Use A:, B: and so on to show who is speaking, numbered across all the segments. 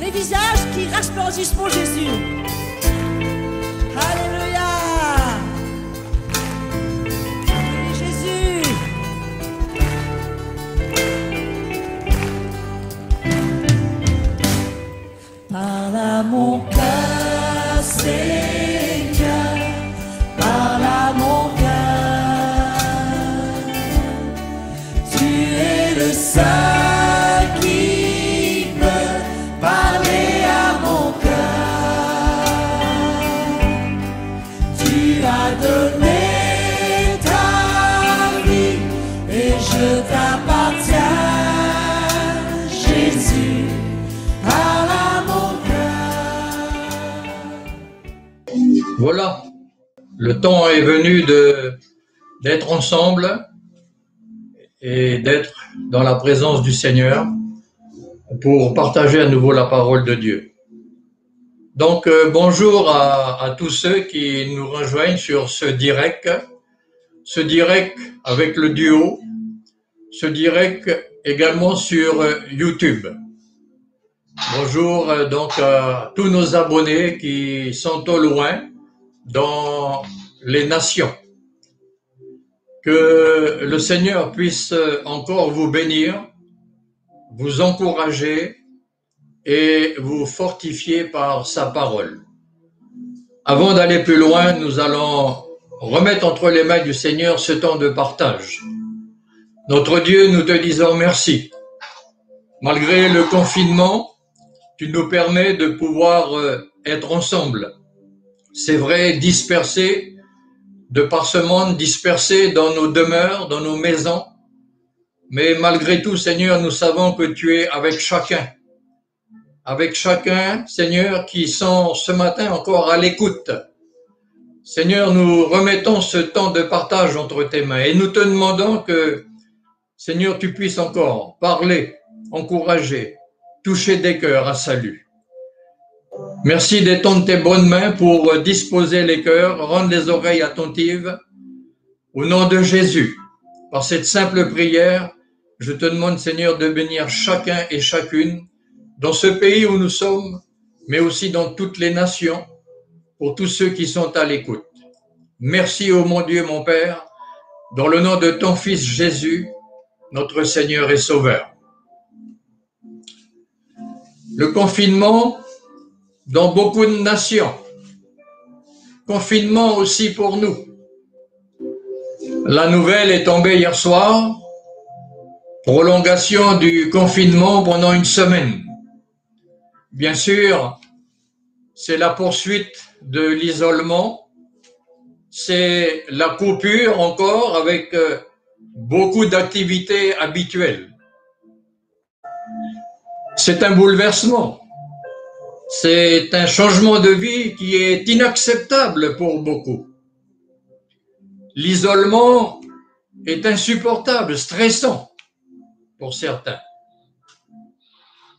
A: les visages qui resplendissent pour Jésus. Alléluia. Oui, Jésus. Parle à mon cœur, Seigneur, parle à mon cœur. Tu es le seul qui peut parler à mon cœur. Tu as donné ta vie et je t'appartiens, Jésus. Parle à mon cœur.
B: Voilà, le temps est venu d'être ensemble et d'être dans la présence du Seigneur pour partager à nouveau la parole de Dieu. Donc, bonjour à tous ceux qui nous rejoignent sur ce direct avec le duo, ce direct également sur YouTube. Bonjour donc à tous nos abonnés qui sont au loin dans les nations. Que le Seigneur puisse encore vous bénir, vous encourager et vous fortifier par sa parole. Avant d'aller plus loin, nous allons remettre entre les mains du Seigneur ce temps de partage. Notre Dieu, nous te disons merci. Malgré le confinement, tu nous permets de pouvoir être ensemble. C'est vrai, dispersés de par ce monde, dispersés dans nos demeures, dans nos maisons. Mais malgré tout, Seigneur, nous savons que tu es avec chacun. Avec chacun, Seigneur, qui sont ce matin encore à l'écoute. Seigneur, nous remettons ce temps de partage entre tes mains et nous te demandons que, Seigneur, tu puisses encore parler, encourager, toucher des cœurs à salut. Merci d'étendre tes bonnes mains pour disposer les cœurs, rendre les oreilles attentives. Au nom de Jésus, par cette simple prière, je te demande, Seigneur, de bénir chacun et chacune dans ce pays où nous sommes, mais aussi dans toutes les nations, pour tous ceux qui sont à l'écoute. Merci, ô mon Dieu, mon Père, dans le nom de ton Fils Jésus, notre Seigneur et Sauveur. Le confinement dans beaucoup de nations. Confinement aussi pour nous. La nouvelle est tombée hier soir. Prolongation du confinement pendant une semaine. Bien sûr, c'est la poursuite de l'isolement. C'est la coupure encore avec beaucoup d'activités habituelles. C'est un bouleversement. C'est un changement de vie qui est inacceptable pour beaucoup. L'isolement est insupportable, stressant pour certains.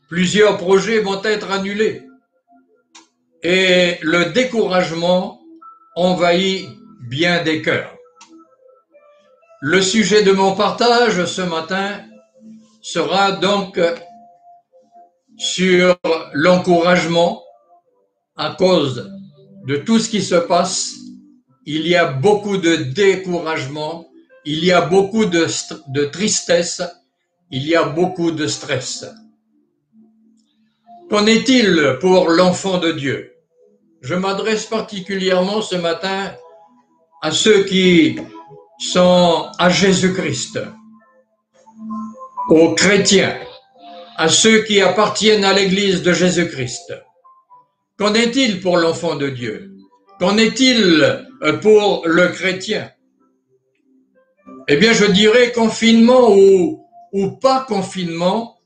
B: Plusieurs projets vont être annulés et le découragement envahit bien des cœurs. Le sujet de mon partage ce matin sera donc sur l'encouragement. À cause de tout ce qui se passe, il y a beaucoup de découragement, il y a beaucoup de tristesse, il y a beaucoup de stress. Qu'en est-il pour l'enfant de Dieu? Je m'adresse particulièrement ce matin à ceux qui sont à Jésus-Christ, aux chrétiens, à ceux qui appartiennent à l'Église de Jésus-Christ. Qu'en est-il pour l'enfant de Dieu? Qu'en est-il pour le chrétien? Eh bien, je dirais confinement ou pas confinement.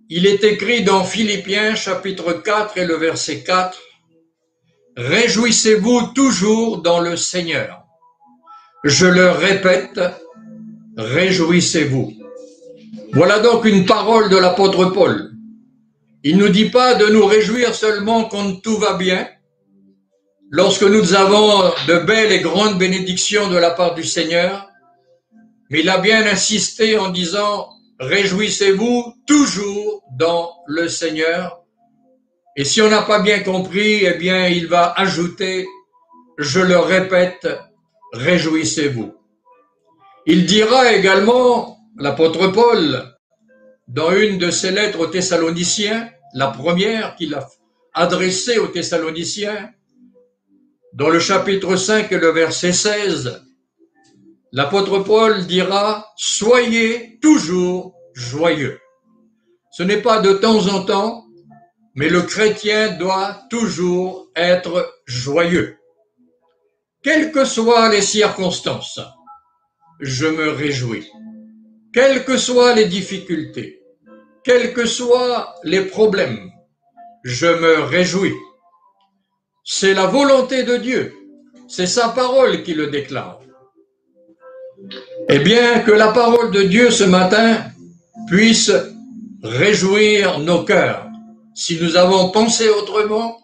B: Il est écrit dans Philippiens chapitre 4 et le verset 4, « Réjouissez-vous toujours dans le Seigneur. Je le répète, réjouissez-vous. » Voilà donc une parole de l'apôtre Paul. Il ne nous dit pas de nous réjouir seulement quand tout va bien, lorsque nous avons de belles et grandes bénédictions de la part du Seigneur, mais il a bien insisté en disant « Réjouissez-vous toujours dans le Seigneur ». Et si on n'a pas bien compris, eh bien, il va ajouter, je le répète, réjouissez-vous. Il dira également, l'apôtre Paul, dans une de ses lettres aux Thessaloniciens, la première qu'il a adressée aux Thessaloniciens, dans le chapitre 5 et le verset 16, l'apôtre Paul dira « Soyez toujours joyeux ». Ce n'est pas de temps en temps, mais le chrétien doit toujours être joyeux. Quelles que soient les circonstances, je me réjouis. Quelles que soient les difficultés, quels que soient les problèmes, je me réjouis. C'est la volonté de Dieu, c'est sa parole qui le déclare. Eh bien, que la parole de Dieu ce matin puisse réjouir nos cœurs. Si nous avons pensé autrement,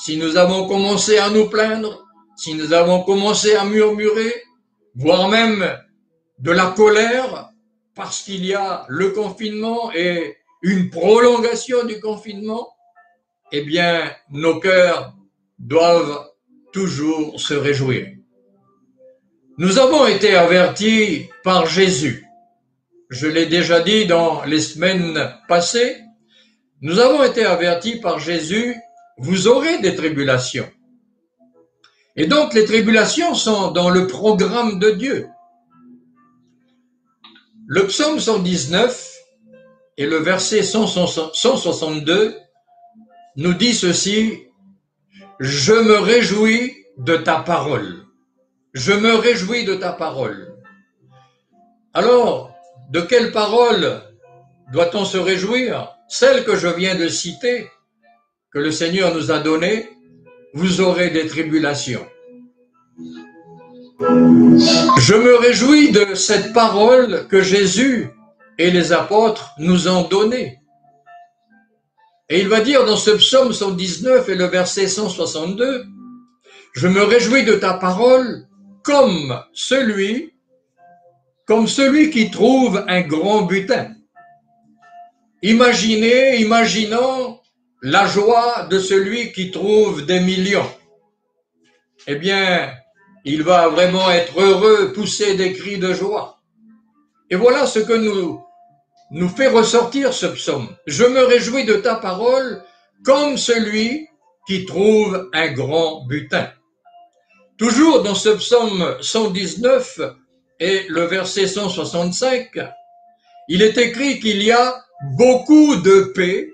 B: si nous avons commencé à nous plaindre, si nous avons commencé à murmurer, voire même de la colère, parce qu'il y a le confinement et une prolongation du confinement, eh bien, nos cœurs doivent toujours se réjouir. Nous avons été avertis par Jésus. Je l'ai déjà dit dans les semaines passées. Nous avons été avertis par Jésus, vous aurez des tribulations. Et donc, les tribulations sont dans le programme de Dieu. Le psaume 119 et le verset 162 nous dit ceci, « Je me réjouis de ta parole. Je me réjouis de ta parole. » Alors, de quelle parole doit-on se réjouir? Celle que je viens de citer, que le Seigneur nous a donnée, vous aurez des tribulations. Je me réjouis de cette parole que Jésus et les apôtres nous ont donnée. Et il va dire dans ce psaume 119 et le verset 162, « Je me réjouis de ta parole comme celui qui trouve un grand butin. » Imaginons la joie de celui qui trouve des millions. Eh bien, il va vraiment être heureux, pousser des cris de joie. Et voilà ce que nous fait ressortir ce psaume. Je me réjouis de ta parole comme celui qui trouve un grand butin. Toujours dans ce psaume 119 et le verset 165, il est écrit qu'il y a beaucoup de paix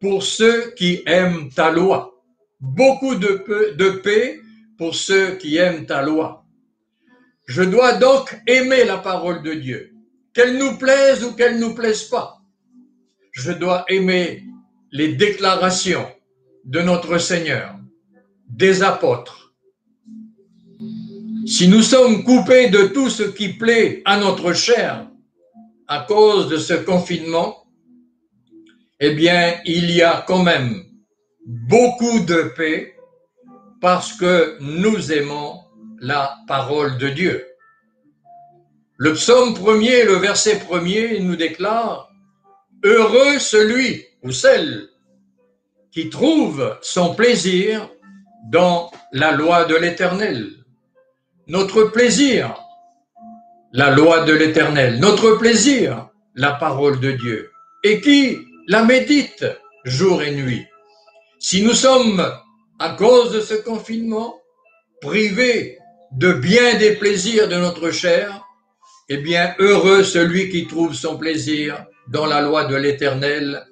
B: pour ceux qui aiment ta loi. Beaucoup de paix pour ceux qui aiment ta loi. Je dois donc aimer la parole de Dieu, qu'elle nous plaise ou qu'elle nous plaise pas. Je dois aimer les déclarations de notre Seigneur, des apôtres. Si nous sommes coupés de tout ce qui plaît à notre chair à cause de ce confinement, eh bien, il y a quand même beaucoup de paix parce que nous aimons la parole de Dieu. Le psaume 1er, le verset 1er, nous déclare « Heureux celui ou celle qui trouve son plaisir dans la loi de l'Éternel. » Notre plaisir, la loi de l'Éternel. Notre plaisir, la parole de Dieu. Et qui la médite jour et nuit. Si nous sommes, à cause de ce confinement, privés de bien des plaisirs de notre chair, eh bien, heureux celui qui trouve son plaisir dans la loi de l'Éternel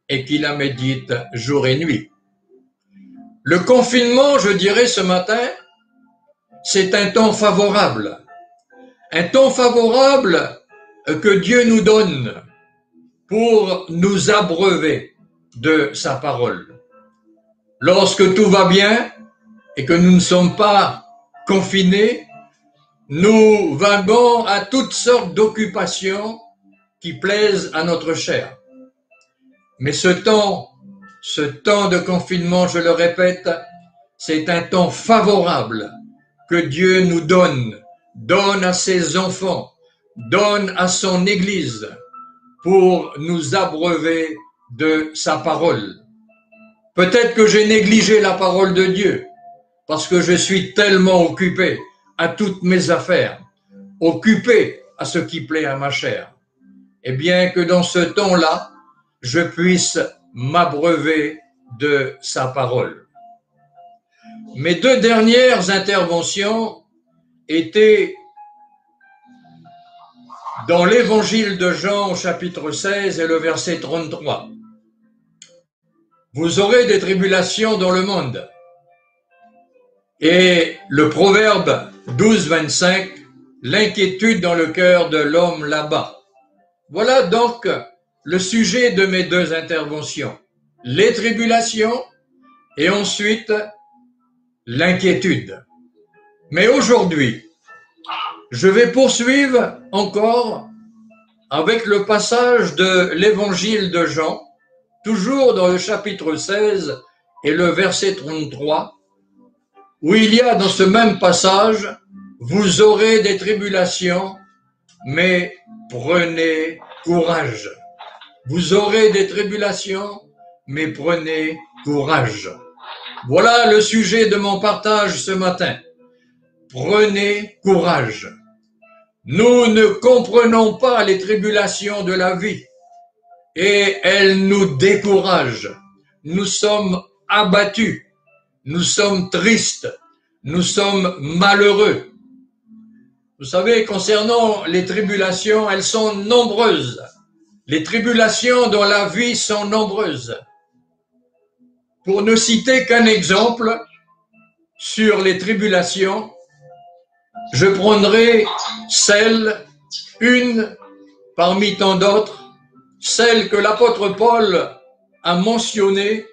B: et qui la médite jour et nuit. Le confinement, je dirais ce matin, c'est un temps favorable. Un temps favorable que Dieu nous donne pour nous abreuver de sa parole. Lorsque tout va bien et que nous ne sommes pas confinés, nous vaguons à toutes sortes d'occupations qui plaisent à notre chair. Mais ce temps de confinement, je le répète, c'est un temps favorable que Dieu nous donne à ses enfants, donne à son Église pour nous abreuver de sa parole. Peut-être que j'ai négligé la parole de Dieu parce que je suis tellement occupé à toutes mes affaires, occupé à ce qui plaît à ma chair. Et bien que dans ce temps-là, je puisse m'abreuver de sa parole. Mes deux dernières interventions étaient dans l'évangile de Jean au chapitre 16 et le verset 33. Vous aurez des tribulations dans le monde. Et le proverbe 12, 25, l'inquiétude dans le cœur de l'homme là-bas. Voilà donc le sujet de mes deux interventions. Les tribulations et ensuite l'inquiétude. Mais aujourd'hui, je vais poursuivre encore avec le passage de l'évangile de Jean, toujours dans le chapitre 16 et le verset 33, où il y a dans ce même passage, vous aurez des tribulations, mais prenez courage. Vous aurez des tribulations, mais prenez courage. Voilà le sujet de mon partage ce matin. Prenez courage. Nous ne comprenons pas les tribulations de la vie et elles nous découragent. Nous sommes abattus, nous sommes tristes, nous sommes malheureux. Vous savez, concernant les tribulations, elles sont nombreuses. Les tribulations dans la vie sont nombreuses. Pour ne citer qu'un exemple sur les tribulations, je prendrai celle, une parmi tant d'autres, celle que l'apôtre Paul a mentionnée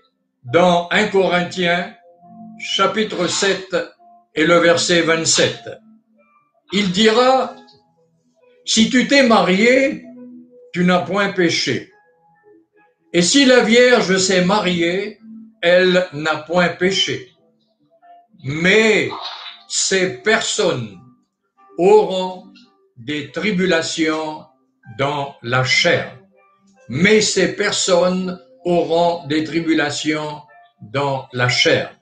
B: dans 1 Corinthiens, chapitre 7 et le verset 27. Il dira, si tu t'es marié, tu n'as point péché. Et si la Vierge s'est mariée, elle n'a point péché. Mais ces personnes auront des tribulations dans la chair. Mais ces personnes auront des tribulations dans la chair.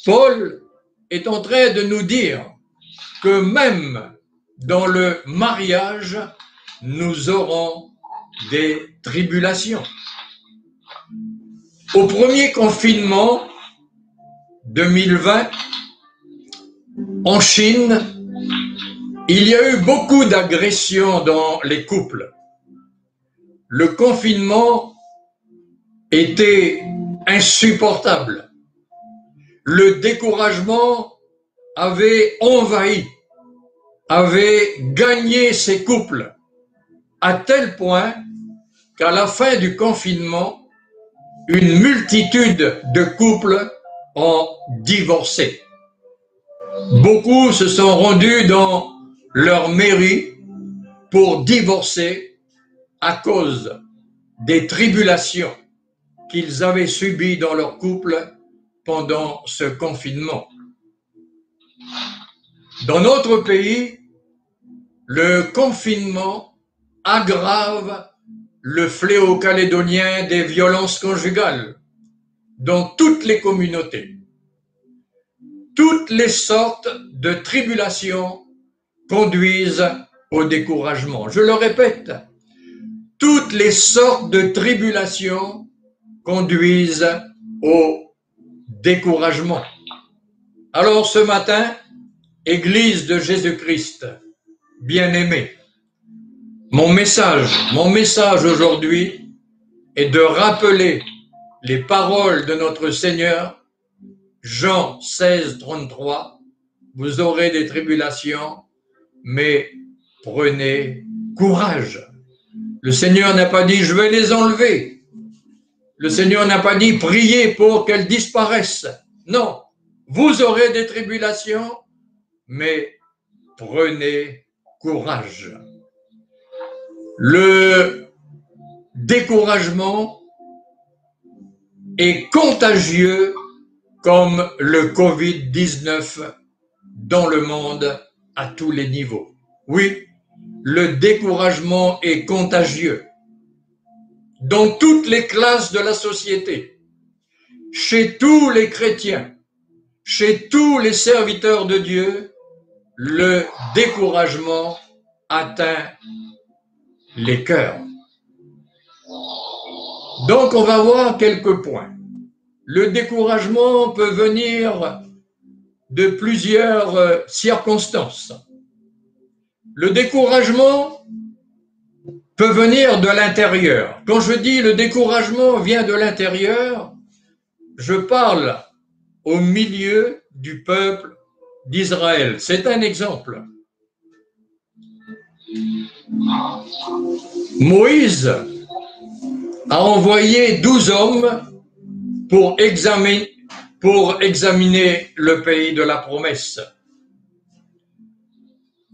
B: Paul est en train de nous dire que même dans le mariage, nous aurons des tribulations. Au premier confinement 2020, en Chine, il y a eu beaucoup d'agressions dans les couples. Le confinement était insupportable. Le découragement avait envahi, avait gagné ces couples, à tel point qu'à la fin du confinement, une multitude de couples ont divorcé. Beaucoup se sont rendus dans leur mairie pour divorcer à cause des tribulations qu'ils avaient subies dans leur couple pendant ce confinement. Dans notre pays, le confinement aggrave le fléau calédonien des violences conjugales dans toutes les communautés. Toutes les sortes de tribulations conduisent au découragement. Je le répète, toutes les sortes de tribulations conduisent au découragement. Alors ce matin, Église de Jésus-Christ, bien-aimés, mon message aujourd'hui est de rappeler les paroles de notre Seigneur, Jean 16, 33, vous aurez des tribulations, mais prenez courage. Le Seigneur n'a pas dit, je vais les enlever. Le Seigneur n'a pas dit, priez pour qu'elles disparaissent. Non, vous aurez des tribulations, mais prenez courage. Le découragement est contagieux comme le Covid-19 dans le monde à tous les niveaux. Oui, le découragement est contagieux dans toutes les classes de la société. chez tous les chrétiens, chez tous les serviteurs de Dieu, le découragement atteint les cœurs. Donc, on va voir quelques points. Le découragement peut venir de plusieurs circonstances. Le découragement peut venir de l'intérieur. Quand je dis le découragement vient de l'intérieur, je parle au milieu du peuple d'Israël. C'est un exemple. Moïse a envoyé 12 hommes pour examiner le pays de la promesse.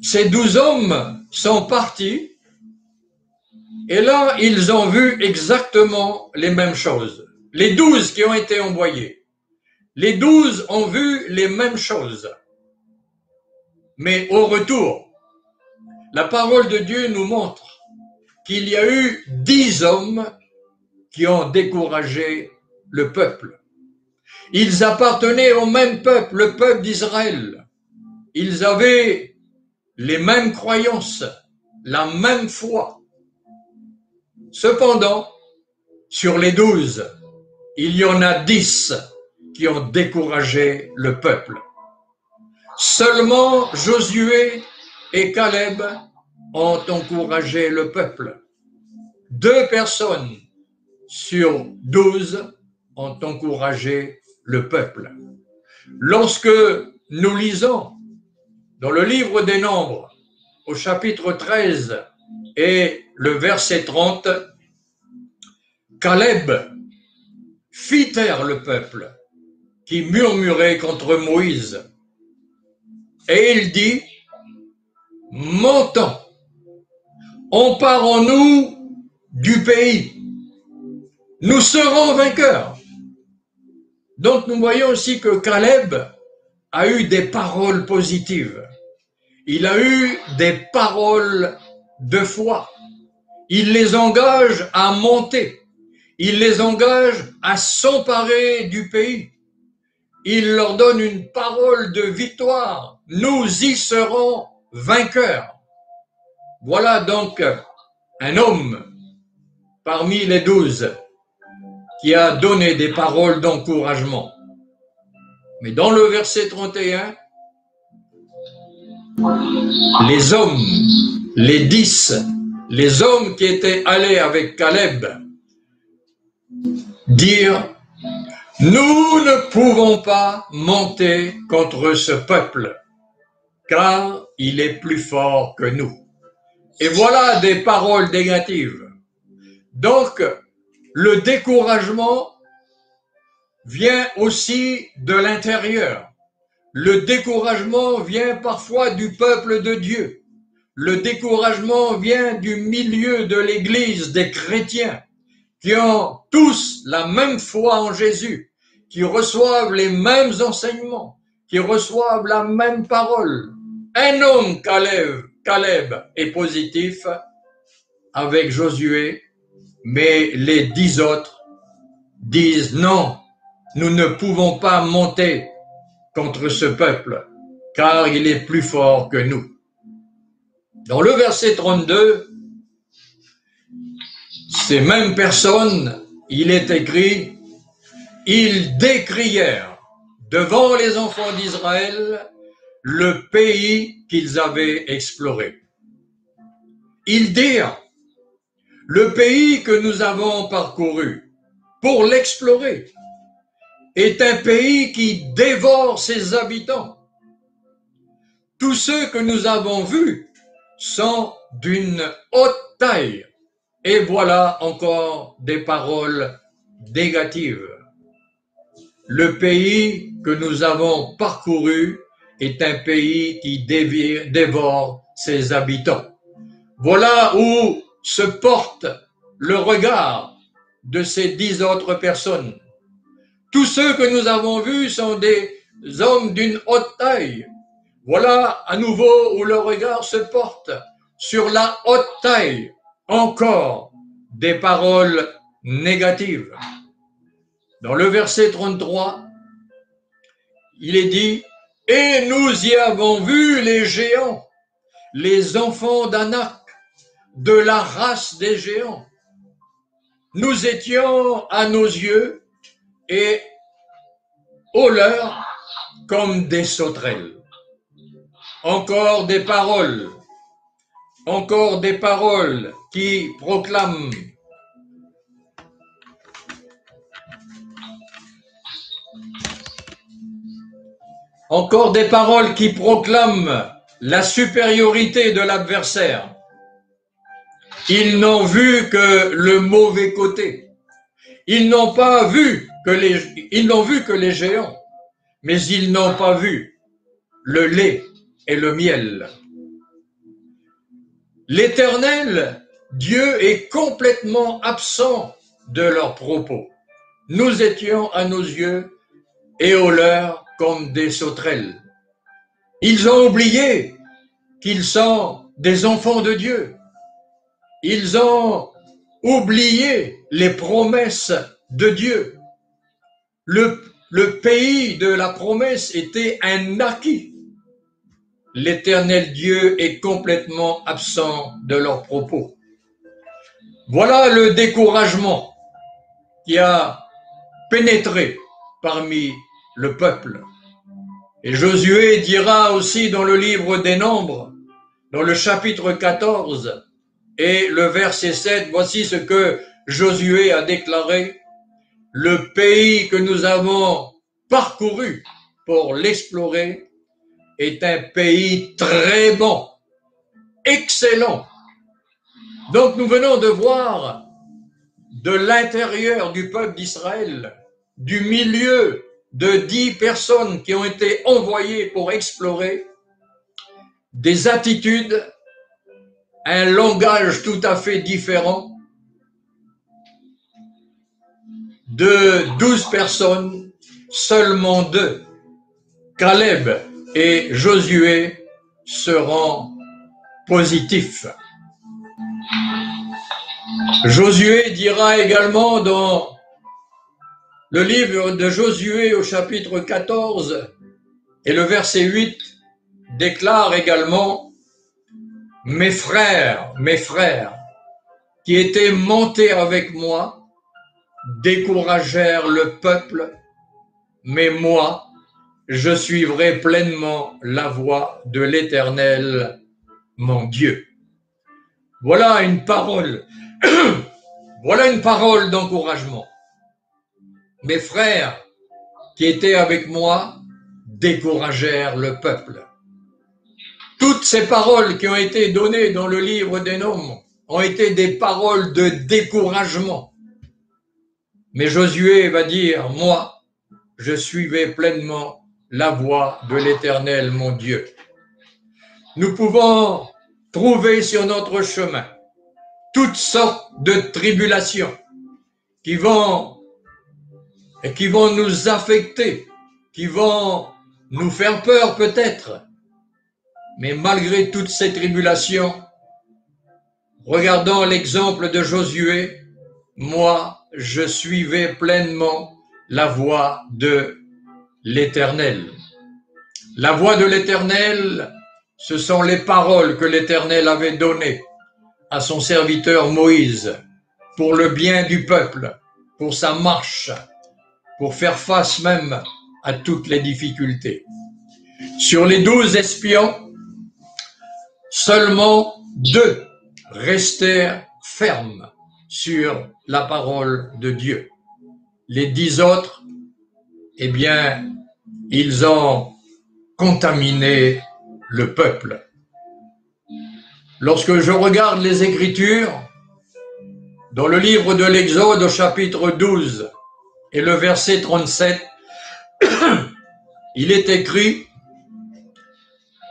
B: Ces 12 hommes sont partis et là, ils ont vu exactement les mêmes choses. Les 12 qui ont été envoyés, les 12 ont vu les mêmes choses. Mais au retour, la parole de Dieu nous montre qu'il y a eu 10 hommes qui ont découragé le peuple. Ils appartenaient au même peuple, le peuple d'Israël. Ils avaient les mêmes croyances, la même foi. Cependant, sur les 12, il y en a 10 qui ont découragé le peuple. Seulement Josué et Caleb ont encouragé le peuple. 2 personnes sur 12 ont encouragé le peuple. Lorsque nous lisons dans le livre des Nombres, au chapitre 13 et le verset 30, Caleb fit taire le peuple qui murmurait contre Moïse. Et il dit, « Montons, emparons-nous du pays, nous serons vainqueurs. » Donc nous voyons aussi que Caleb a eu des paroles positives. Il a eu des paroles de foi. Il les engage à monter. Il les engage à s'emparer du pays. Il leur donne une parole de victoire. Nous y serons vainqueurs. Voilà donc un homme parmi les 12 qui a donné des paroles d'encouragement. Mais dans le verset 31, les hommes, les 10, les hommes qui étaient allés avec Caleb, dirent, nous ne pouvons pas monter contre ce peuple, car il est plus fort que nous. Et voilà des paroles négatives. Donc, le découragement vient aussi de l'intérieur. Le découragement vient parfois du peuple de Dieu. Le découragement vient du milieu de l'Église des chrétiens qui ont tous la même foi en Jésus, qui reçoivent les mêmes enseignements, qui reçoivent la même parole. Un homme, Caleb, est positif avec Josué, mais les 10 autres disent non, nous ne pouvons pas monter contre ce peuple, car il est plus fort que nous. Dans le verset 32, ces mêmes personnes, il est écrit, ils décrièrent devant les enfants d'Israël le pays qu'ils avaient exploré. Ils dirent, le pays que nous avons parcouru pour l'explorer est un pays qui dévore ses habitants. Tous ceux que nous avons vus sont d'une haute taille. Et voilà encore des paroles négatives. Le pays que nous avons parcouru est un pays qui dévore ses habitants. Voilà où se porte le regard de ces 10 autres personnes. Tous ceux que nous avons vus sont des hommes d'une haute taille. Voilà à nouveau où le regard se porte sur la haute taille. Encore des paroles négatives. Dans le verset 33, il est dit « Et nous y avons vu les géants, les enfants d'Anak, de la race des géants. Nous étions à nos yeux et aux leurs comme des sauterelles. » Encore des paroles qui proclament la supériorité de l'adversaire. Ils n'ont vu que le mauvais côté. Ils n'ont vu que les géants, mais ils n'ont pas vu le lait et le miel. L'Éternel, Dieu, est complètement absent de leurs propos. Nous étions à nos yeux et aux leurs comme des sauterelles. Ils ont oublié qu'ils sont des enfants de Dieu. Ils ont oublié les promesses de Dieu. Le pays de la promesse était un acquis. L'Éternel Dieu est complètement absent de leurs propos. Voilà le découragement qui a pénétré parmi le peuple. Et Josué dira aussi dans le livre des Nombres, dans le chapitre 14 et le verset 7, voici ce que Josué a déclaré: le pays que nous avons parcouru pour l'explorer est un pays très bon, excellent. Donc nous venons de voir de l'intérieur du peuple d'Israël, du milieu de 10 personnes qui ont été envoyées pour explorer, des attitudes, un langage tout à fait différent. De 12 personnes, seulement 2, Caleb et Josué, seront positifs. Josué dira également dans le livre de Josué au chapitre 14 et le verset 8 déclare également: mes frères qui étaient montés avec moi découragèrent le peuple, mais moi, je suivrai pleinement la voie de l'Éternel, mon Dieu. Voilà une parole, voilà une parole d'encouragement. Mes frères qui étaient avec moi découragèrent le peuple. Toutes ces paroles qui ont été données dans le livre des Nombres ont été des paroles de découragement. Mais Josué va dire: moi, je suivais pleinement la voie de l'Éternel, mon Dieu. Nous pouvons trouver sur notre chemin toutes sortes de tribulations qui vont nous affecter, qui vont nous faire peur peut-être. Mais malgré toutes ces tribulations, regardons l'exemple de Josué. Moi, je suivais pleinement la voie de l'Éternel. La voie de l'Éternel, ce sont les paroles que l'Éternel avait données à son serviteur Moïse pour le bien du peuple, pour sa marche, pour faire face même à toutes les difficultés. Sur les 12 espions, seulement 2 restèrent fermes sur la parole de Dieu. Les 10 autres, eh bien, ils ont contaminé le peuple. Lorsque je regarde les Écritures, dans le livre de l'Exode au chapitre 12 et le verset 37, il est écrit: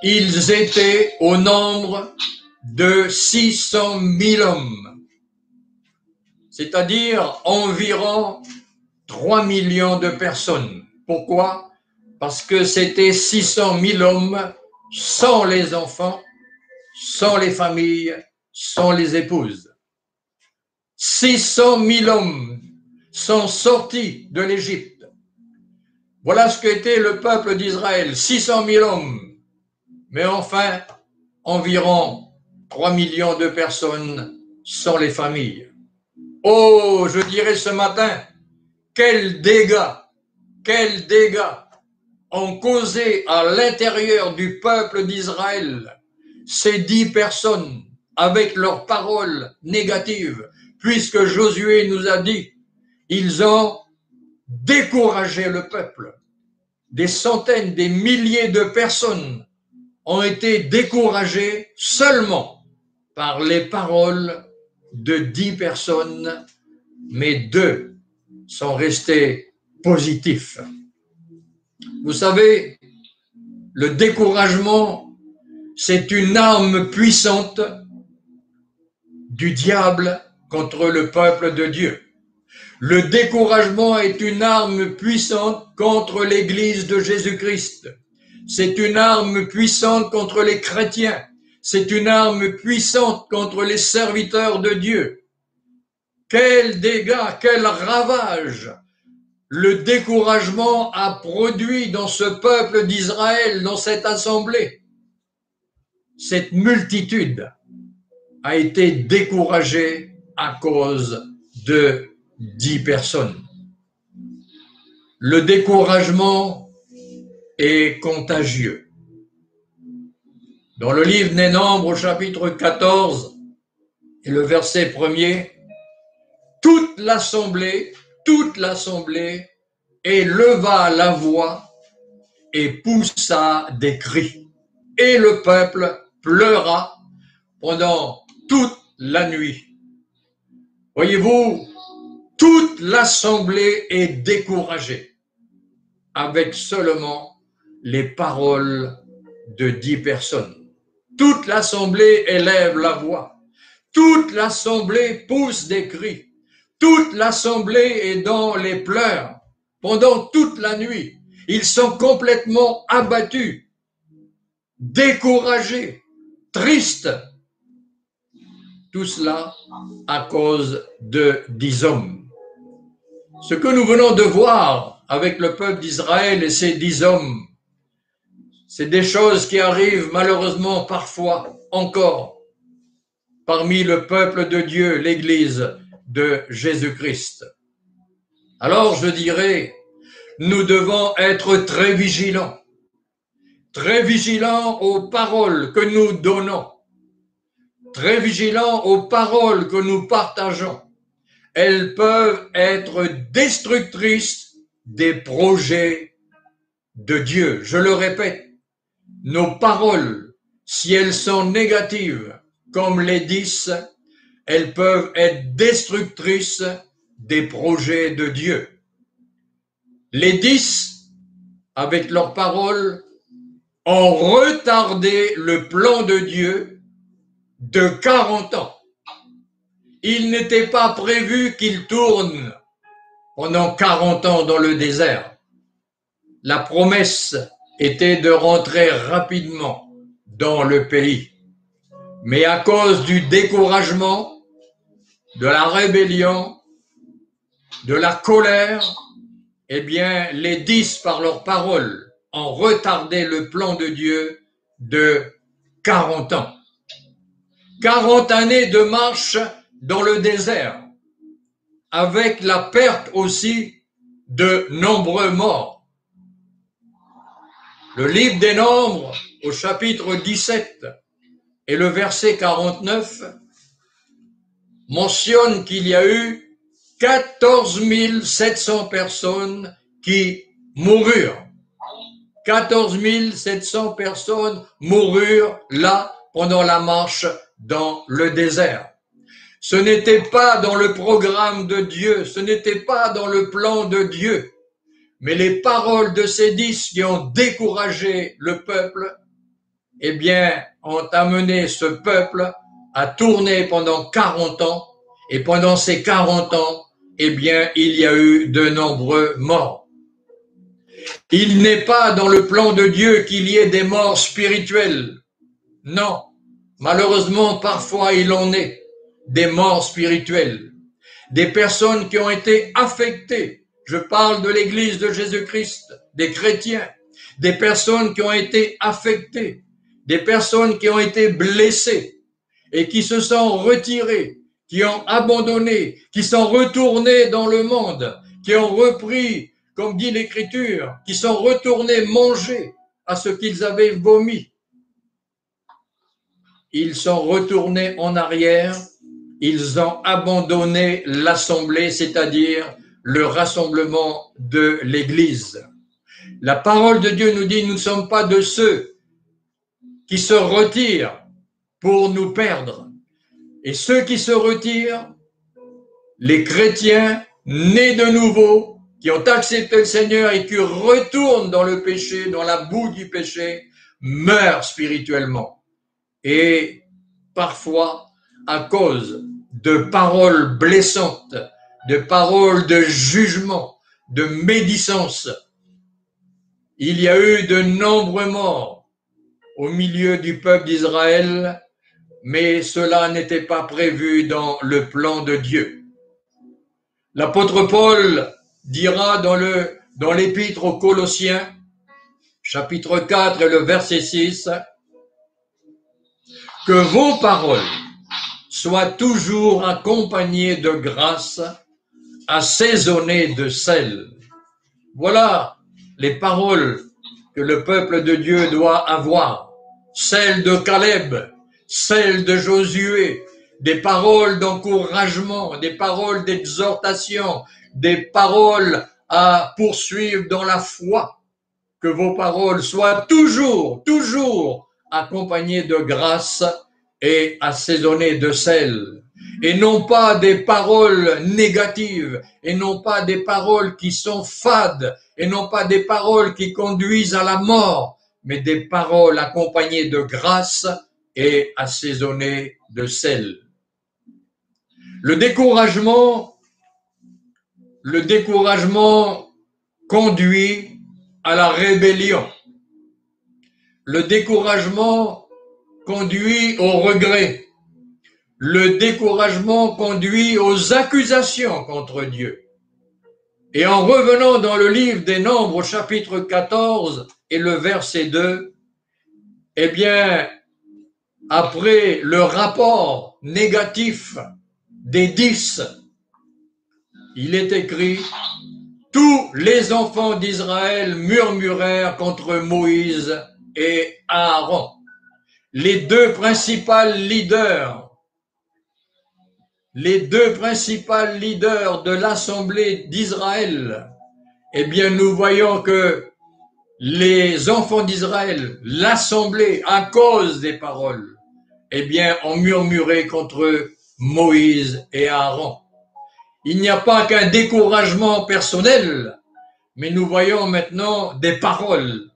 B: ils étaient au nombre de 600 000 hommes, c'est-à-dire environ 3 millions de personnes. Pourquoi? Parce que c'était 600 000 hommes sans les enfants, sans les familles, sans les épouses. 600 000 hommes, sont sortis de l'Égypte. Voilà ce qu'était le peuple d'Israël, 600 000 hommes. Mais enfin, environ 3 millions de personnes sont les familles. Oh, je dirais ce matin, quels dégâts ont causé à l'intérieur du peuple d'Israël ces 10 personnes avec leurs paroles négatives, puisque Josué nous a dit, ils ont découragé le peuple. Des centaines, des milliers de personnes ont été découragées seulement par les paroles de 10 personnes, mais 2 sont restés positifs. Vous savez, le découragement, c'est une arme puissante du diable contre le peuple de Dieu. Le découragement est une arme puissante contre l'Église de Jésus-Christ. C'est une arme puissante contre les chrétiens. C'est une arme puissante contre les serviteurs de Dieu. Quel dégât, quel ravage le découragement a produit dans ce peuple d'Israël, dans cette assemblée. Cette multitude a été découragée à cause de 10 personnes. Le découragement est contagieux. Dans le livre des Nombres, au chapitre 14, et le verset 1er, toute l'assemblée éleva la voix et poussa des cris. Et le peuple pleura pendant toute la nuit. Voyez-vous, toute l'assemblée est découragée avec seulement les paroles de 10 personnes. Toute l'assemblée élève la voix. Toute l'assemblée pousse des cris. Toute l'assemblée est dans les pleurs pendant toute la nuit. Ils sont complètement abattus, découragés, tristes. Tout cela à cause de 10 hommes. Ce que nous venons de voir avec le peuple d'Israël et ces 10 hommes, c'est des choses qui arrivent malheureusement parfois encore parmi le peuple de Dieu, l'Église de Jésus-Christ. Alors je dirais, nous devons être très vigilants aux paroles que nous donnons, très vigilants aux paroles que nous partageons. Elles peuvent être destructrices des projets de Dieu. Je le répète, nos paroles, si elles sont négatives, comme les 10, elles peuvent être destructrices des projets de Dieu. Les 10, avec leurs paroles, ont retardé le plan de Dieu de 40 ans. Il n'était pas prévu qu'il tourne pendant 40 ans dans le désert. La promesse était de rentrer rapidement dans le pays. Mais à cause du découragement, de la rébellion, de la colère, eh bien, les 10 par leurs paroles ont retardé le plan de Dieu de 40 ans. 40 années de marche dans le désert, avec la perte aussi de nombreux morts. Le livre des Nombres, au chapitre 17 et le verset 49, mentionne qu'il y a eu 14 700 personnes qui moururent. 14 700 personnes moururent là pendant la marche dans le désert. Ce n'était pas dans le programme de Dieu, ce n'était pas dans le plan de Dieu, mais les paroles de ces 10 qui ont découragé le peuple, eh bien, ont amené ce peuple à tourner pendant 40 ans, et pendant ces 40 ans, eh bien, il y a eu de nombreux morts. Il n'est pas dans le plan de Dieu qu'il y ait des morts spirituelles. Non, malheureusement, parfois il en est des morts spirituelles. des personnes qui ont été affectées. Je parle de l'Église de Jésus-Christ, des chrétiens, des personnes qui ont été affectées, des personnes qui ont été blessées et qui se sont retirées, qui ont abandonné, qui sont retournés dans le monde, qui ont repris, comme dit l'Écriture, qui sont retournés manger à ce qu'ils avaient vomi. Ils sont retournés en arrière, ils ont abandonné l'assemblée, c'est-à-dire le rassemblement de l'Église. La parole de Dieu nous dit, nous ne sommes pas de ceux qui se retirent pour nous perdre. Et ceux qui se retirent, les chrétiens nés de nouveau, qui ont accepté le Seigneur et qui retournent dans le péché, dans la boue du péché, meurent spirituellement. Et parfois, à cause de paroles blessantes, de paroles de jugement, de médisance, il y a eu de nombreux morts au milieu du peuple d'Israël, mais cela n'était pas prévu dans le plan de Dieu. L'apôtre Paul dira dans l'épître aux Colossiens, chapitre 4 et le verset 6, que vos paroles soient toujours accompagnées de grâce, assaisonnées de sel. Voilà les paroles que le peuple de Dieu doit avoir, celles de Caleb, celles de Josué, des paroles d'encouragement, des paroles d'exhortation, des paroles à poursuivre dans la foi, que vos paroles soient toujours accompagnées de grâce et assaisonnées de sel, et non pas des paroles négatives, et non pas des paroles qui sont fades, et non pas des paroles qui conduisent à la mort, mais des paroles accompagnées de grâce et assaisonnées de sel. Le découragement conduit à la rébellion. Le découragement conduit au regret. Le découragement conduit aux accusations contre Dieu. Et en revenant dans le livre des Nombres, chapitre 14 et le verset 2, eh bien, après le rapport négatif des 10, il est écrit « Tous les enfants d'Israël murmurèrent contre Moïse et Aaron ». Les deux principaux leaders de l'assemblée d'Israël, eh bien, nous voyons que les enfants d'Israël, l'assemblée, à cause des paroles, eh bien, ont murmuré contre Moïse et Aaron. Il n'y a pas qu'un découragement personnel, mais nous voyons maintenant des paroles.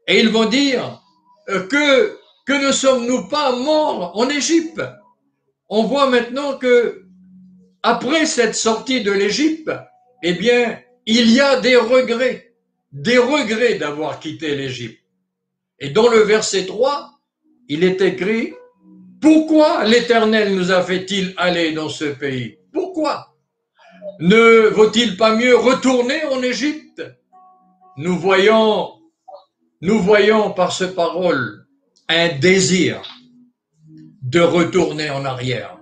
B: Et ils vont dire que ne sommes-nous pas morts en Égypte? On voit maintenant que après cette sortie de l'Égypte, eh bien, il y a des regrets d'avoir quitté l'Égypte. Et dans le verset 3, il est écrit « Pourquoi l'Éternel nous a fait-il aller dans ce pays? Pourquoi? Ne vaut-il pas mieux retourner en Égypte ?» Nous voyons par ces paroles un désir de retourner en arrière,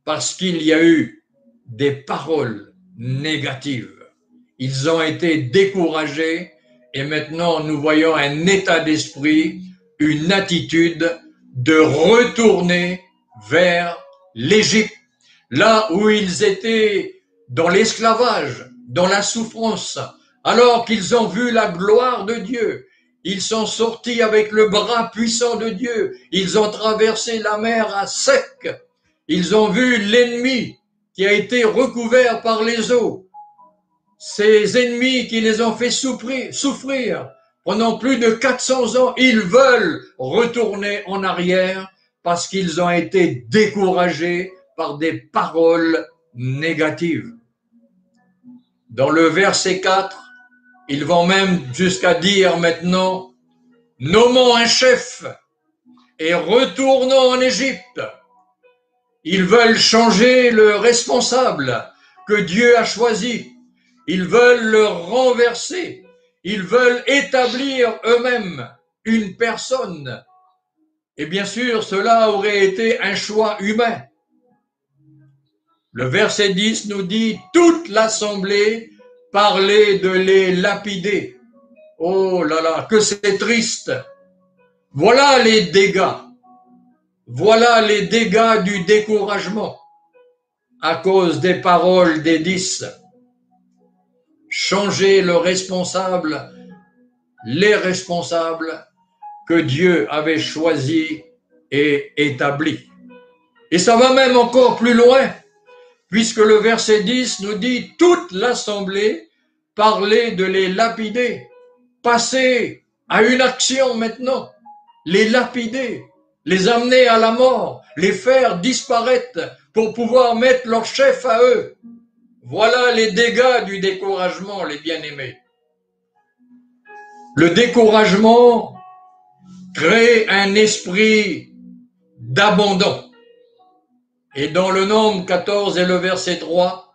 B: parce qu'il y a eu des paroles négatives. Ils ont été découragés et maintenant nous voyons un état d'esprit, une attitude de retourner vers l'Égypte, là où ils étaient dans l'esclavage, dans la souffrance, alors qu'ils ont vu la gloire de Dieu. Ils sont sortis avec le bras puissant de Dieu. Ils ont traversé la mer à sec. Ils ont vu l'ennemi qui a été recouvert par les eaux. Ces ennemis qui les ont fait souffrir pendant plus de 400 ans, ils veulent retourner en arrière parce qu'ils ont été découragés par des paroles négatives. Dans le verset 4, ils vont même jusqu'à dire maintenant, nommons un chef et retournons en Égypte. Ils veulent changer le responsable que Dieu a choisi. Ils veulent le renverser. Ils veulent établir eux-mêmes une personne. Et bien sûr, cela aurait été un choix humain. Le verset 10 nous dit « Toute l'assemblée parlait de les lapider ». Oh là là, que c'est triste. Voilà les dégâts. Voilà les dégâts du découragement à cause des paroles des 10. Changer le responsable, les responsables que Dieu avait choisis et établis. Et ça va même encore plus loin, puisque le verset 10 nous dit « Toute l'assemblée parlait de les lapider ». Passer à une action maintenant, les lapider, les amener à la mort, les faire disparaître pour pouvoir mettre leur chef à eux. Voilà les dégâts du découragement, les bien-aimés. Le découragement crée un esprit d'abandon. Et dans le Nombre 14 et le verset 3,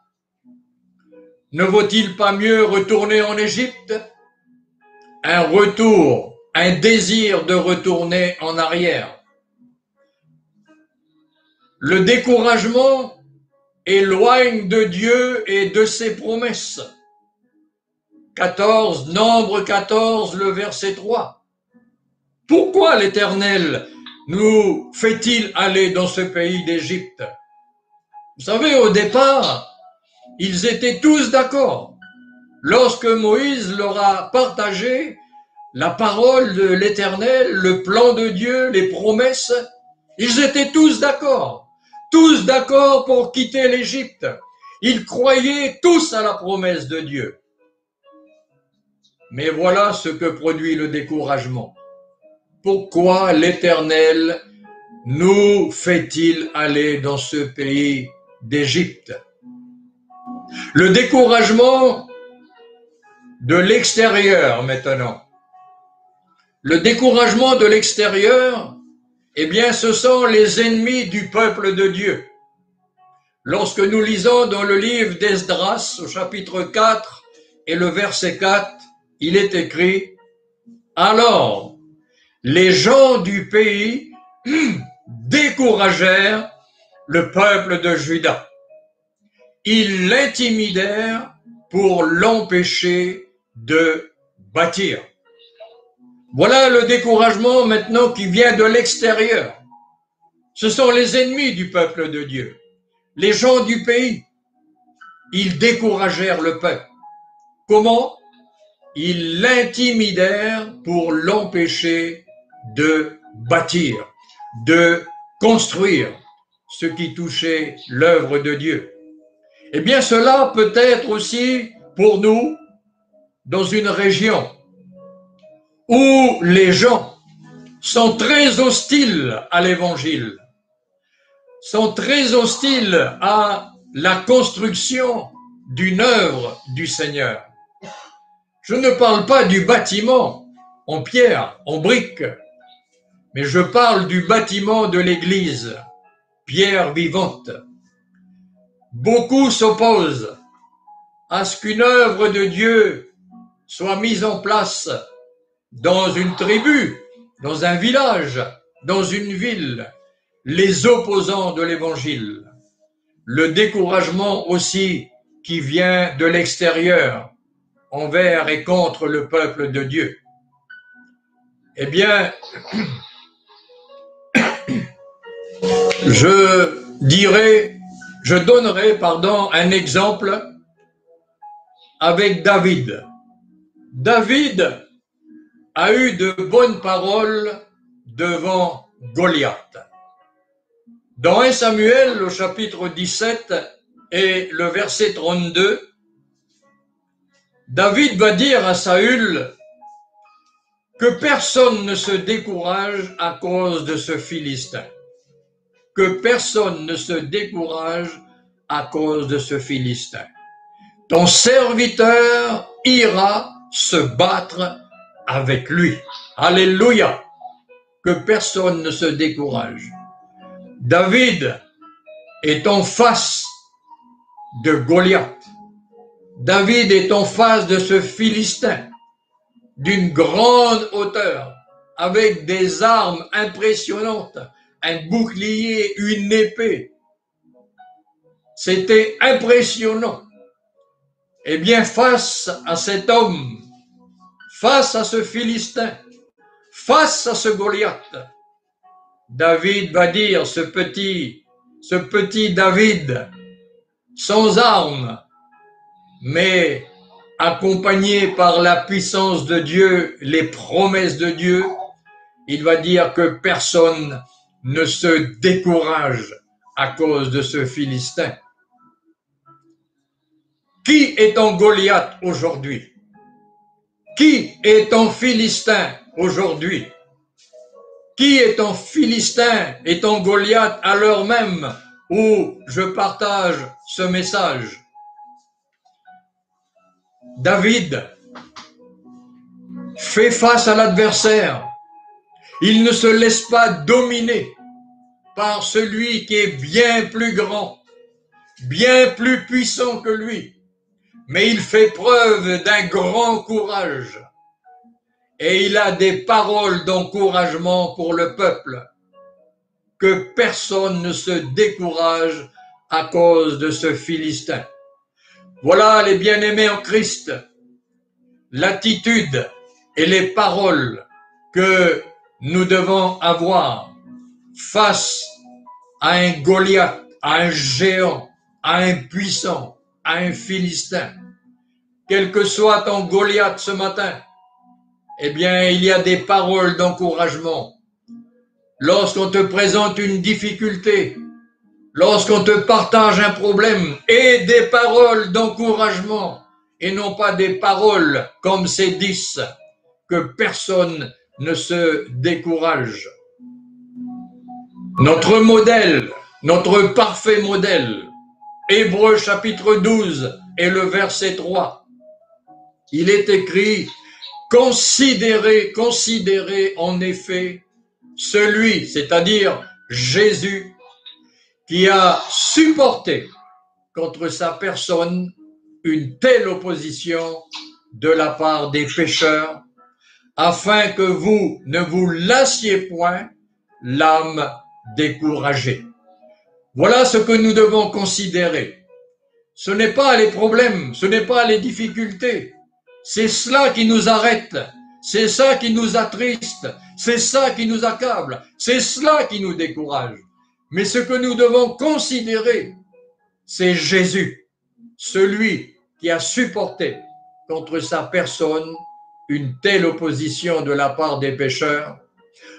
B: ne vaut-il pas mieux retourner en Égypte? Un retour, un désir de retourner en arrière. Le découragement éloigne de Dieu et de ses promesses. 14, Nombre 14, le verset 3. Pourquoi l'Éternel nous fait-il aller dans ce pays d'Égypte? Vous savez, au départ, ils étaient tous d'accord. Lorsque Moïse leur a partagé la parole de l'Éternel, le plan de Dieu, les promesses, ils étaient tous d'accord pour quitter l'Égypte. Ils croyaient tous à la promesse de Dieu. Mais voilà ce que produit le découragement. Pourquoi l'Éternel nous fait-il aller dans ce pays d'Égypte? Le découragement de l'extérieur maintenant. Le découragement de l'extérieur, eh bien, ce sont les ennemis du peuple de Dieu. Lorsque nous lisons dans le livre d'Esdras, au chapitre 4 et le verset 4, il est écrit « Alors, les gens du pays découragèrent le peuple de Juda. Ils l'intimidèrent pour l'empêcher de bâtir. » Voilà le découragement maintenant qui vient de l'extérieur. Ce sont les ennemis du peuple de Dieu, les gens du pays. Ils découragèrent le peuple. Comment? Ils l'intimidèrent pour l'empêcher de bâtir, de construire ce qui touchait l'œuvre de Dieu. Eh bien, cela peut être aussi pour nous dans une région où les gens sont très hostiles à l'évangile, sont très hostiles à la construction d'une œuvre du Seigneur. Je ne parle pas du bâtiment en pierre, en briques, mais je parle du bâtiment de l'Église, pierre vivante. Beaucoup s'opposent à ce qu'une œuvre de Dieu soit mise en place dans une tribu, dans un village, dans une ville, les opposants de l'Évangile. Le découragement aussi qui vient de l'extérieur envers et contre le peuple de Dieu. Eh bien, je donnerai un exemple avec David. David a eu de bonnes paroles devant Goliath. Dans 1 Samuel, au chapitre 17 et le verset 32, David va dire à Saül que personne ne se décourage à cause de ce Philistin. Que personne ne se décourage à cause de ce Philistin. Ton serviteur ira se battre avec lui. Alléluia! Que personne ne se décourage. David est en face de Goliath. David est en face de ce Philistin d'une grande hauteur, avec des armes impressionnantes, un bouclier, une épée. C'était impressionnant. Eh bien, face à cet homme, face à ce Philistin, face à ce Goliath, David va dire, ce petit David, sans armes, mais accompagné par la puissance de Dieu, les promesses de Dieu, il va dire que personne ne se décourage à cause de ce Philistin. Qui est en Goliath aujourd'hui? Qui est en Philistin aujourd'hui? Qui est en Philistin, est en Goliath à l'heure même où je partage ce message? David fait face à l'adversaire. Il ne se laisse pas dominer par celui qui est bien plus grand, bien plus puissant que lui. Mais il fait preuve d'un grand courage. Et il a des paroles d'encouragement pour le peuple. Que personne ne se décourage à cause de ce Philistin. Voilà, les bien-aimés en Christ, l'attitude et les paroles que nous devons avoir face à un Goliath, à un géant, à un puissant, à un Philistin. Quel que soit ton Goliath ce matin, eh bien, il y a des paroles d'encouragement. Lorsqu'on te présente une difficulté, lorsqu'on te partage un problème, et des paroles d'encouragement, et non pas des paroles comme ces 10, que personne ne se décourage. Notre modèle, notre parfait modèle, Hébreux chapitre 12 et le verset 3, il est écrit « Considérez en effet celui, c'est-à-dire Jésus, qui a supporté contre sa personne une telle opposition de la part des pécheurs, afin que vous ne vous lassiez point l'âme découragée. » Voilà ce que nous devons considérer. Ce n'est pas les problèmes, ce n'est pas les difficultés. C'est cela qui nous arrête, c'est ça qui nous attriste, c'est ça qui nous accable, c'est cela qui nous décourage. Mais ce que nous devons considérer, c'est Jésus, celui qui a supporté contre sa personne une telle opposition de la part des pécheurs,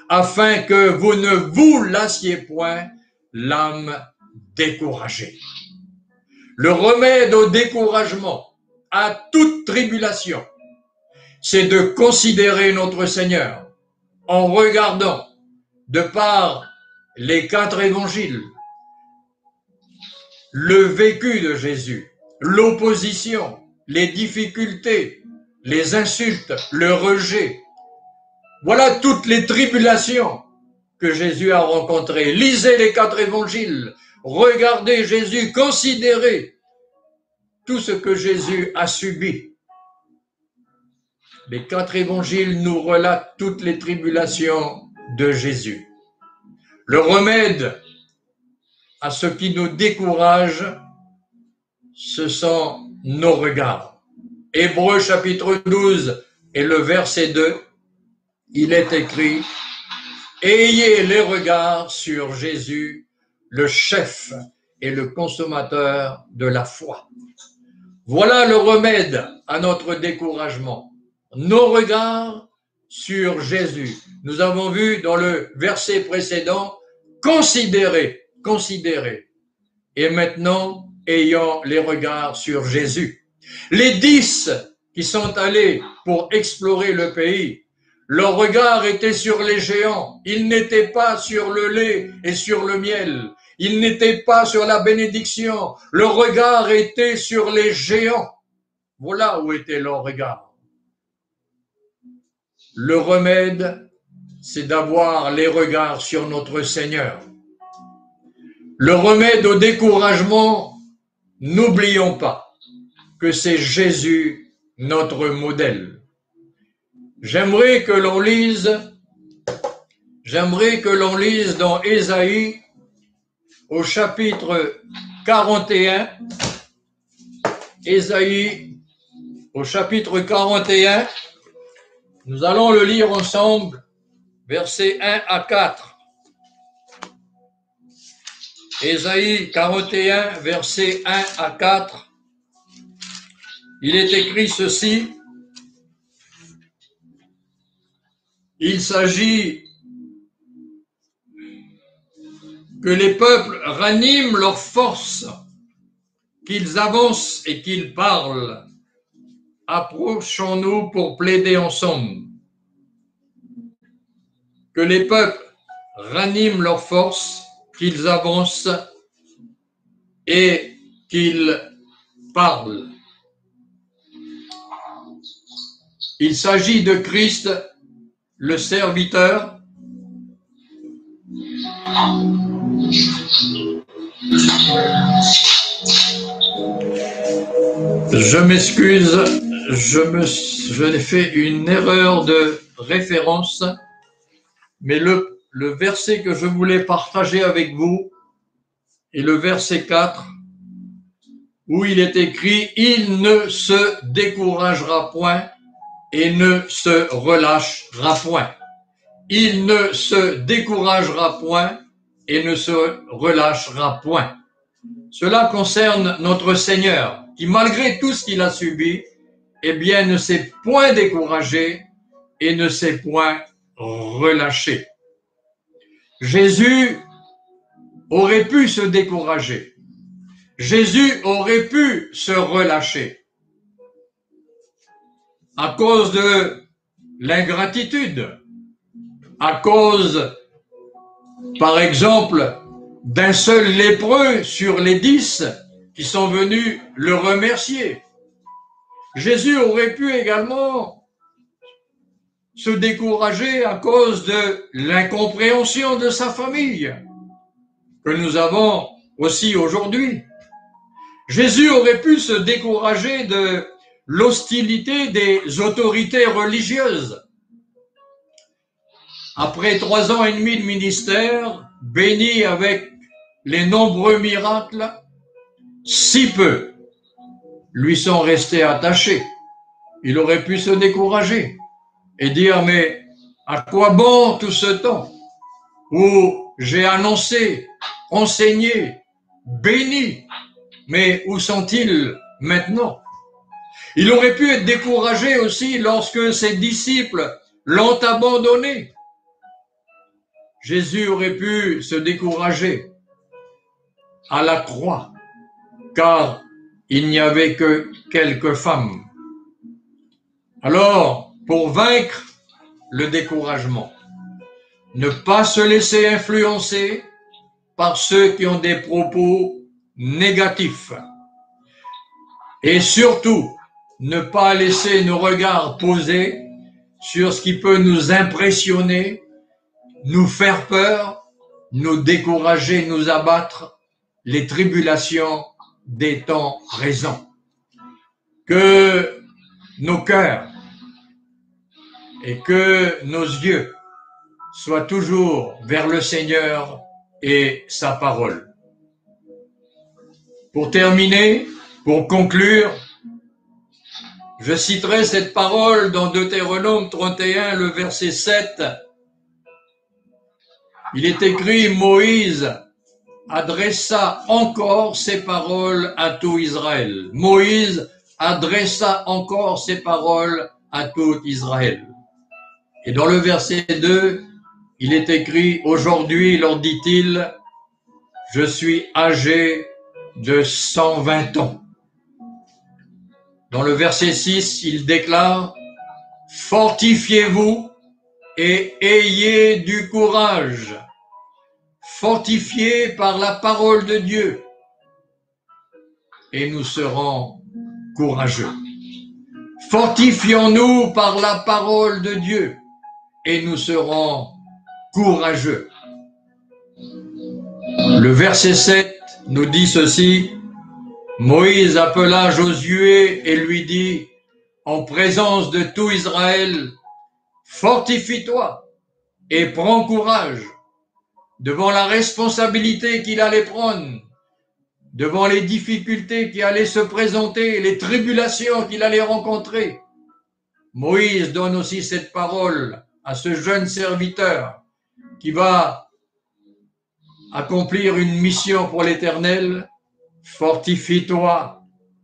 B: afin que vous ne vous lassiez point l'âme découragée. Le remède au découragement, à toute tribulation, c'est de considérer notre Seigneur en regardant, de par les 4 évangiles, le vécu de Jésus, l'opposition, les difficultés, les insultes, le rejet. Voilà toutes les tribulations que Jésus a rencontrées. Lisez les 4 évangiles, regardez Jésus, considérez tout ce que Jésus a subi. Les 4 évangiles nous relatent toutes les tribulations de Jésus. Le remède à ce qui nous décourage, ce sont nos regards. Hébreux chapitre 12 et le verset 2, il est écrit « Ayez les regards sur Jésus, le chef et le consommateur de la foi. » Voilà le remède à notre découragement. Nos regards sur Jésus. Nous avons vu dans le verset précédent, considérez. Et maintenant, ayant les regards sur Jésus. Les 10 qui sont allés pour explorer le pays, leur regard était sur les géants. Ils n'étaient pas sur le lait et sur le miel. Ils n'étaient pas sur la bénédiction. Leur regard était sur les géants. Voilà où était leur regard. Le remède, c'est d'avoir les regards sur notre Seigneur. le remède au découragement, n'oublions pas que c'est Jésus notre modèle. J'aimerais que l'on lise dans Ésaïe au chapitre 41, Ésaïe au chapitre 41, nous allons le lire ensemble, versets 1 à 4. Ésaïe 41, versets 1 à 4. Il est écrit ceci: il s'agit que les peuples raniment leur force, qu'ils avancent et qu'ils parlent. Approchons-nous pour plaider ensemble. Que les peuples raniment leur force, qu'ils avancent et qu'ils parlent. Il s'agit de Christ, le serviteur, je m'excuse, je fait une erreur de référence, mais le verset que je voulais partager avec vous est le verset 4, où il est écrit « Il ne se découragera point et ne se relâchera point. » Il ne se découragera point et ne se relâchera point. Cela concerne notre Seigneur, qui malgré tout ce qu'il a subi, eh bien, ne s'est point découragé et ne s'est point relâché. Jésus aurait pu se décourager. Jésus aurait pu se relâcher à cause de l'ingratitude, à cause, par exemple, d'un seul lépreux sur les 10 qui sont venus le remercier. Jésus aurait pu également se décourager à cause de l'incompréhension de sa famille, que nous avons aussi aujourd'hui. Jésus aurait pu se décourager de l'hostilité des autorités religieuses. Après 3 ans et demi de ministère, béni avec les nombreux miracles, si peu lui sont restés attachés. Il aurait pu se décourager et dire, mais à quoi bon tout ce temps où j'ai annoncé, enseigné, béni, mais où sont-ils maintenant? Il aurait pu être découragé aussi lorsque ses disciples l'ont abandonné. Jésus aurait pu se décourager à la croix, car il n'y avait que quelques femmes. Alors, pour vaincre le découragement, ne pas se laisser influencer par ceux qui ont des propos négatifs. Et surtout, ne pas laisser nos regards posés sur ce qui peut nous impressionner, nous faire peur, nous décourager, nous abattre, les tribulations des temps présents. Que nos cœurs et que nos yeux soient toujours vers le Seigneur et sa parole. Pour terminer, pour conclure, je citerai cette parole dans Deutéronome 31, le verset 7. Il est écrit, Moïse adressa encore ces paroles à tout Israël. Moïse adressa encore ces paroles à tout Israël. Et dans le verset 2, il est écrit, aujourd'hui, leur dit-il, je suis âgé de 120 ans. Dans le verset 6, il déclare, fortifiez-vous et ayez du courage. Fortifiés par la parole de Dieu et nous serons courageux. Fortifions-nous par la parole de Dieu et nous serons courageux. Le verset 7 nous dit ceci: Moïse appela Josué et lui dit, en présence de tout Israël, fortifie-toi et prends courage devant la responsabilité qu'il allait prendre, devant les difficultés qui allaient se présenter, les tribulations qu'il allait rencontrer. Moïse donne aussi cette parole à ce jeune serviteur qui va accomplir une mission pour l'Éternel. Fortifie-toi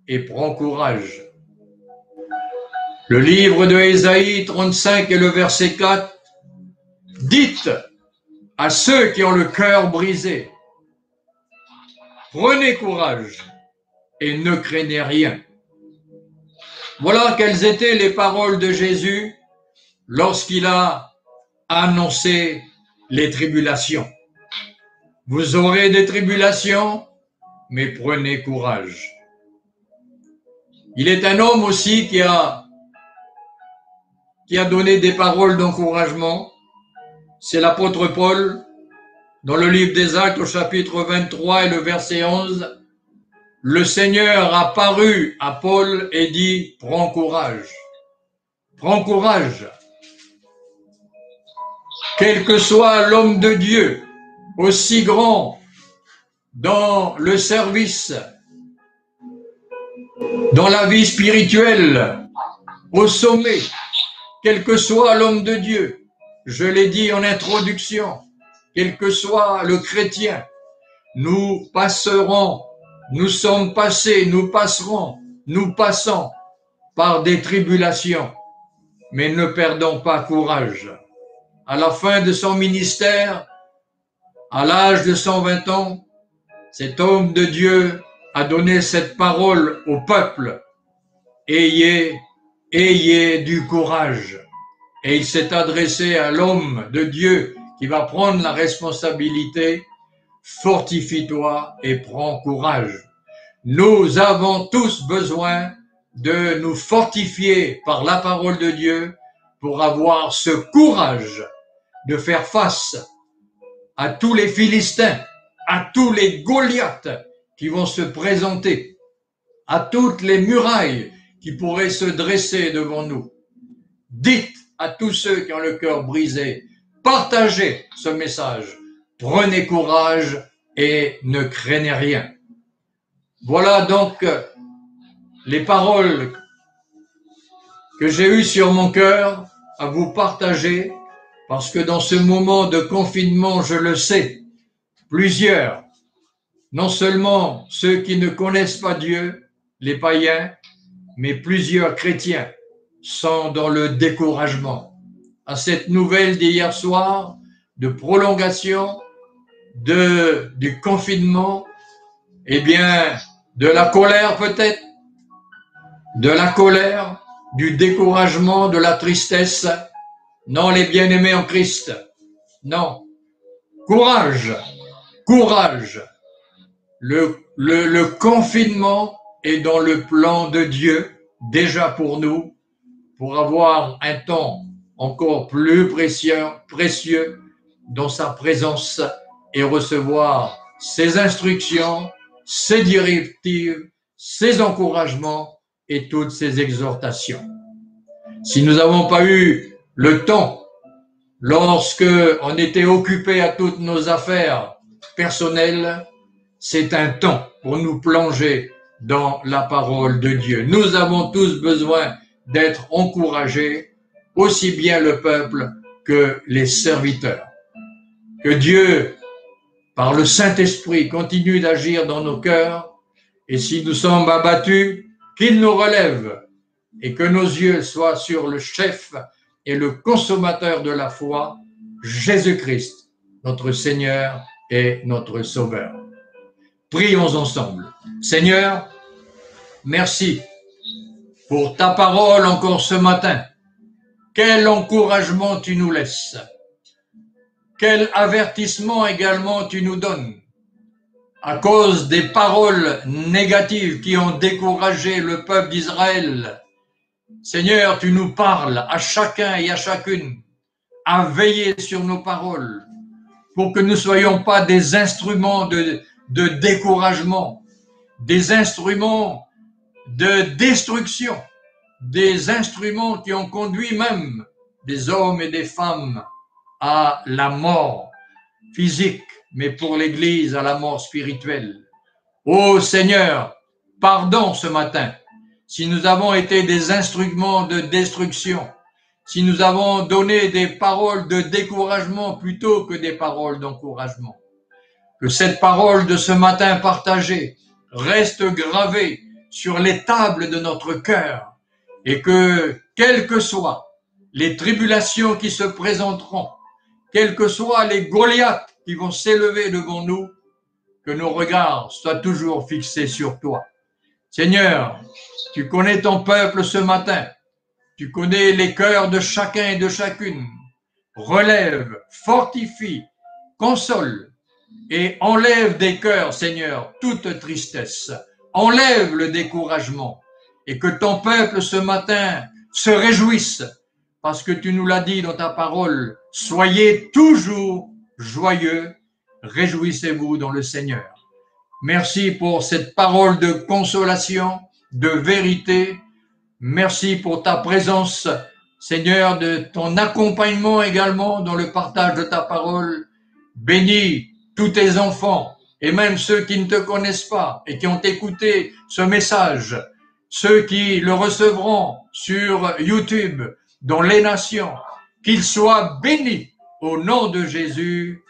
B: et prends courage. Le livre de Ésaïe 35 et le verset 4, dites à ceux qui ont le cœur brisé, prenez courage et ne craignez rien. Voilà quelles étaient les paroles de Jésus lorsqu'il a annoncé les tribulations. Vous aurez des tribulations, mais prenez courage. Il est un homme aussi qui a donné des paroles d'encouragement. C'est l'apôtre Paul, dans le livre des Actes au chapitre 23 et le verset 11. Le Seigneur a paru à Paul et dit, prends courage. Prends courage. Quel que soit l'homme de Dieu, aussi grand dans le service, dans la vie spirituelle, au sommet, quel que soit l'homme de Dieu, je l'ai dit en introduction, quel que soit le chrétien, nous passerons, nous sommes passés, nous passerons, nous passons par des tribulations, mais ne perdons pas courage. À la fin de son ministère, à l'âge de 120 ans, cet homme de Dieu a donné cette parole au peuple. Ayez du courage. Et il s'est adressé à l'homme de Dieu qui va prendre la responsabilité. Fortifie-toi et prends courage. Nous avons tous besoin de nous fortifier par la parole de Dieu pour avoir ce courage de faire face à tous les Philistins, à tous les Goliaths qui vont se présenter, à toutes les murailles qui pourraient se dresser devant nous. Dites à tous ceux qui ont le cœur brisé, partagez ce message, prenez courage et ne craignez rien. Voilà donc les paroles que j'ai eues sur mon cœur à vous partager, parce que dans ce moment de confinement, je le sais, plusieurs, non seulement ceux qui ne connaissent pas Dieu, les païens, mais plusieurs chrétiens sont dans le découragement. À cette nouvelle d'hier soir, de prolongation du confinement, eh bien, de la colère peut-être, de la colère, du découragement, de la tristesse. Non, les bien-aimés en Christ, non. Courage, courage. Le confinement est dans le plan de Dieu, déjà pour nous, pour avoir un temps encore plus précieux dans sa présence et recevoir ses instructions, ses directives, ses encouragements et toutes ses exhortations. Si nous n'avons pas eu le temps, lorsque on était occupé à toutes nos affaires personnelles, c'est un temps pour nous plonger dans la parole de Dieu. Nous avons tous besoin d'être encouragés, aussi bien le peuple que les serviteurs. Que Dieu, par le Saint-Esprit, continue d'agir dans nos cœurs, et si nous sommes abattus, qu'il nous relève, et que nos yeux soient sur le chef et le consommateur de la foi, Jésus-Christ, notre Seigneur et notre Sauveur. Prions ensemble. Seigneur, merci pour ta parole encore ce matin. Quel encouragement tu nous laisses. Quel avertissement également tu nous donnes. À cause des paroles négatives qui ont découragé le peuple d'Israël, Seigneur, tu nous parles à chacun et à chacune à veiller sur nos paroles pour que nous ne soyons pas des instruments de découragement, des instruments de destruction, des instruments qui ont conduit même des hommes et des femmes à la mort physique, mais pour l'Église à la mort spirituelle. Ô Seigneur, pardon ce matin si nous avons été des instruments de destruction, si nous avons donné des paroles de découragement plutôt que des paroles d'encouragement. Que cette parole de ce matin partagée reste gravée sur les tables de notre cœur et que, quelles que soient les tribulations qui se présenteront, quels que soient les Goliaths qui vont s'élever devant nous, que nos regards soient toujours fixés sur toi. Seigneur, tu connais ton peuple ce matin. Tu connais les cœurs de chacun et de chacune. Relève, fortifie, console et enlève des cœurs, Seigneur, toute tristesse. Enlève le découragement et que ton peuple ce matin se réjouisse parce que tu nous l'as dit dans ta parole. Soyez toujours joyeux, réjouissez-vous dans le Seigneur. Merci pour cette parole de consolation, de vérité. Merci pour ta présence, Seigneur, de ton accompagnement également dans le partage de ta parole. Bénis tous tes enfants et même ceux qui ne te connaissent pas et qui ont écouté ce message, ceux qui le recevront sur YouTube, dans les nations, qu'ils soient bénis au nom de Jésus.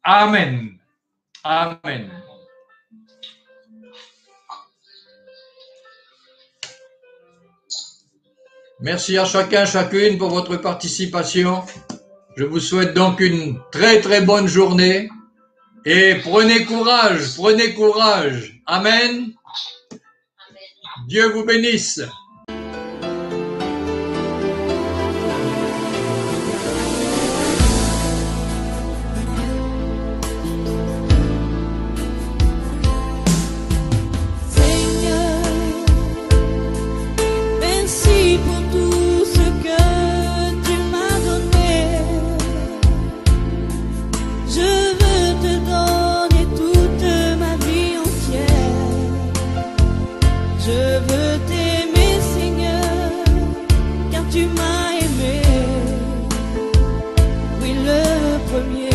B: Amen. Amen. Merci à chacun, chacune pour votre participation. Je vous souhaite donc une très très bonne journée et prenez courage, prenez courage. Amen. Dieu vous bénisse.
A: Tu m'as aimé, oui le premier.